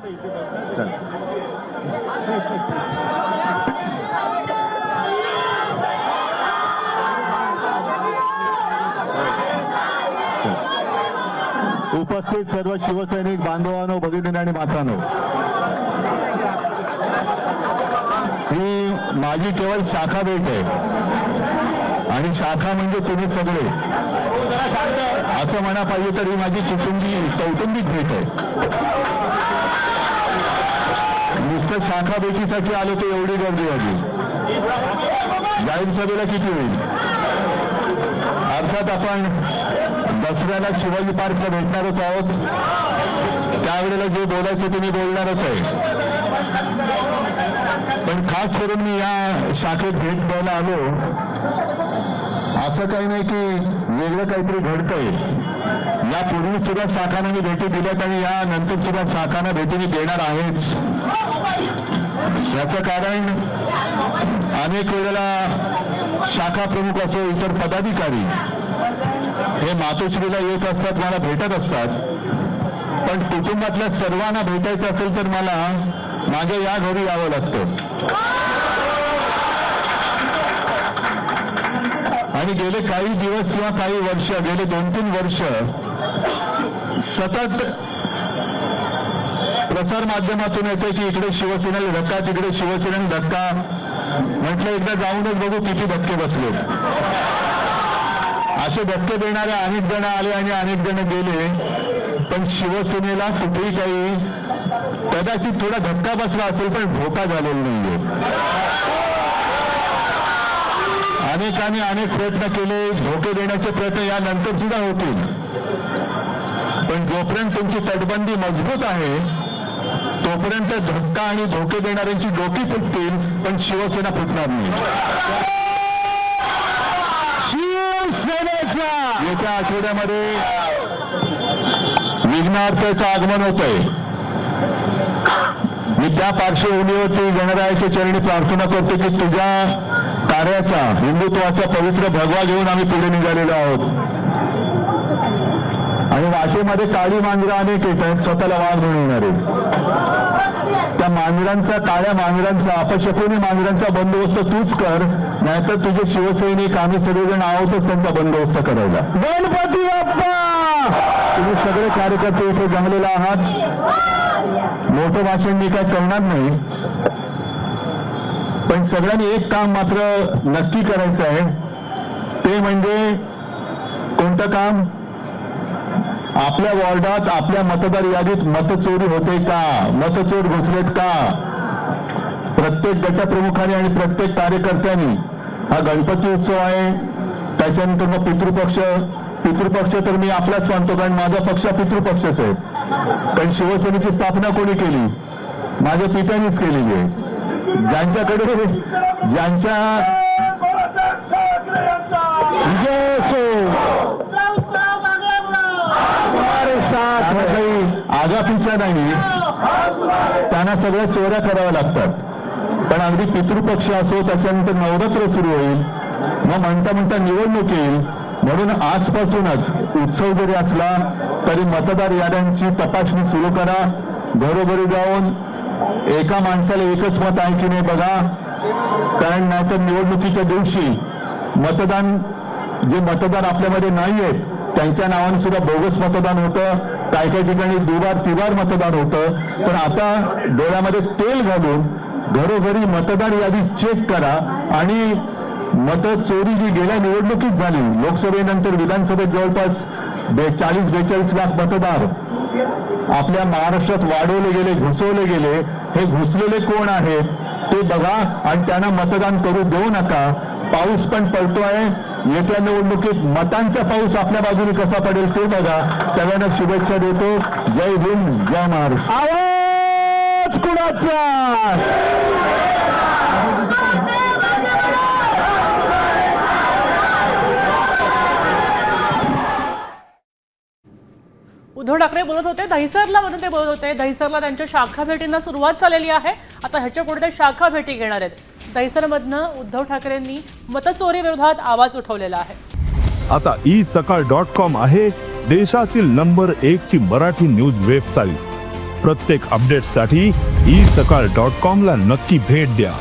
उपस्थित सर्व शिवसैनिक बांधवांनो, भगिनी आणि मातांनो, ही माझी केवळ शाखा भेट आहे आणि शाखा म्हणजे तुम्ही सगळे असं म्हणा पाहिजे तर ही माझी कौटुंबिक भेट आहे. नुसतं शाखा भेटीसाठी आलो तर एवढी गर्दी आली, जाहीर सभेला किती होईल? अर्थात आपण दसऱ्याला शिवाजी पार्कला भेटणारच आहोत, त्यावेळेला जे बोलायचं ते मी बोलणारच आहे. पण खास करून मी या शाखेत भेट द्यायला आलो, असं काही नाही की वेगळं काहीतरी घडतंय. यापूर्वी सुद्धा शाखांना मी भेटी दिल्यात आणि या नंतर सुद्धा शाखांना भेटी मी देणार आहेच. याचं कारण अनेक वेळेला शाखा प्रमुख असो, इतर पदाधिकारी हे मातोश्रीला येत असतात, मला भेटत असतात. पण कुटुंबातल्या सर्वांना भेटायचं असेल तर मला माझ्या या घरी यावं लागतं. आणि गेले काही दिवस किंवा काही वर्ष, गेले 2-3 वर्ष सतत प्रसार माध्यमातून येते की इकडे शिवसेनेला धक्का, तिकडे शिवसेनेला धक्का. म्हटलं एकदा जाऊनच बघू किती धक्के बसले. असे धक्के देणारे अनेक जण आले आणि अनेक जण गेले, पण शिवसेनेला कुठेही काही, कदाचित थोडा धक्का बसला असेल पण धोका झालेला नाहीये. अनेकांनी अनेक प्रयत्न केले, धोके देण्याचे प्रयत्न यानंतर सुद्धा होतील. पण जोपर्यंत तुमची तटबंदी मजबूत आहे तोपर्यंत धक्का आणि धोके देणाऱ्यांची डोकी फुटतील, पण शिवसेना फुटणार नाही. शिवसेनेचा येत्या आठवड्यामध्ये विघ्नार्थाचं आगमन होतंय. मी त्या पार्श्वभूमीवरती गणरायाच्या चरणी प्रार्थना करतो की तुझ्या कार्याचा, हिंदुत्वाचा पवित्र भगवा घेऊन आम्ही पुढे निघालेलो आहोत. आणि वाटेमध्ये काळी मांजरं अनेक येत आहेत, स्वतःला वाघ बनवणारे. त्या मांजरांचा, काळ्या मांजरांचा, अपशकुनी मांजरांचा बंदोबस्त तूच कर, नाहीतर तुझे शिवसैनिक आम्ही सगळेजण आहोतच त्यांचा बंदोबस्त करायला. गणपती बाप्पा! तुम्ही सगळे कार्यकर्ते इथे जमलेला आहात. मोठं भाषण मी काय करणार नाही, पण सगळ्यांनी एक काम मात्र नक्की करायचं आहे, ते म्हणजे कोणतं काम? आपल्या वॉर्डात, आपल्या मतदार यादीत मतचोरी होते का, मतचोर घुसलेत का? प्रत्येक गटप्रमुखांनी आणि प्रत्येक कार्यकर्त्यांनी, हा गणपती उत्सव आहे, त्याच्यानंतर मग पितृपक्ष तर मी आपलाच मानतो, कारण माझा पक्ष पितृपक्षच आहे. पण शिवसेनेची स्थापना कोणी केली? माझ्या पित्यानेच केलेली आहे. ज्यांच्याकडे, ज्यांच्या आगापीच्या नाही, त्यांना सगळ्या चोऱ्या कराव्या लागतात. पण अगदी पितृपक्ष असो, त्याच्यानंतर नवरात्र सुरू होईल, मग म्हणता म्हणता निवडणूक येईल. म्हणून आजपासूनच उत्सव जरी असला तरी मतदार याद्यांची तपासणी सुरू करा. घरोघरी जाऊन एका माणसाला एकच मत आहे की नाही बघा, कारण नाहीतर निवडणुकीच्या दिवशी जे मतदार आपल्यामध्ये नाही आहेत त्यांच्या नावाने सुद्धा बोगस मतदान होतं, काही ठिकाणी दुबार मतदान होतं. तर आता डोळ्यामध्ये तेल घालून घरोघरी मतदार यादी चेक करा. आणि मतचोरी जी गेल्या निवडणुकीत झाली, लोकसभेनंतर विधानसभेत जवळपास 40-42 लाख मतदार आपल्या महाराष्ट्रात वाढवले गेले, घुसवले गेले. हे घुसलेले कोण आहेत ते बघा आणि त्यांना मतदान करू देऊ नका. पाऊस पण पडतोय, येत्या निवडणुकीत मतांचा पाऊस आपल्या बाजूने कसा पडेल ते बघा. सगळ्यांना शुभेच्छा देतो. जय हिंद, जय महाराष्ट्र. आवाज कुणाचा? उद्धव ठाकरे बोलत होते, दहिसरला ते बोलत होते. दहिसरला त्यांच्या शाखा भेटींना सुरुवात झालेली आहे. आता ह्याच्या पुढे ते शाखा भेटी घेणार आहेत. दहिसरमधनं उद्धव ठाकरेंनी मतचोरी विरोधात आवाज उठवलेला आहे. आता isakal.com आहे देशातील नंबर 1 ची मराठी न्यूज वेबसाईट. प्रत्येक अपडेटसाठी isakal.com ला नक्की भेट द्या.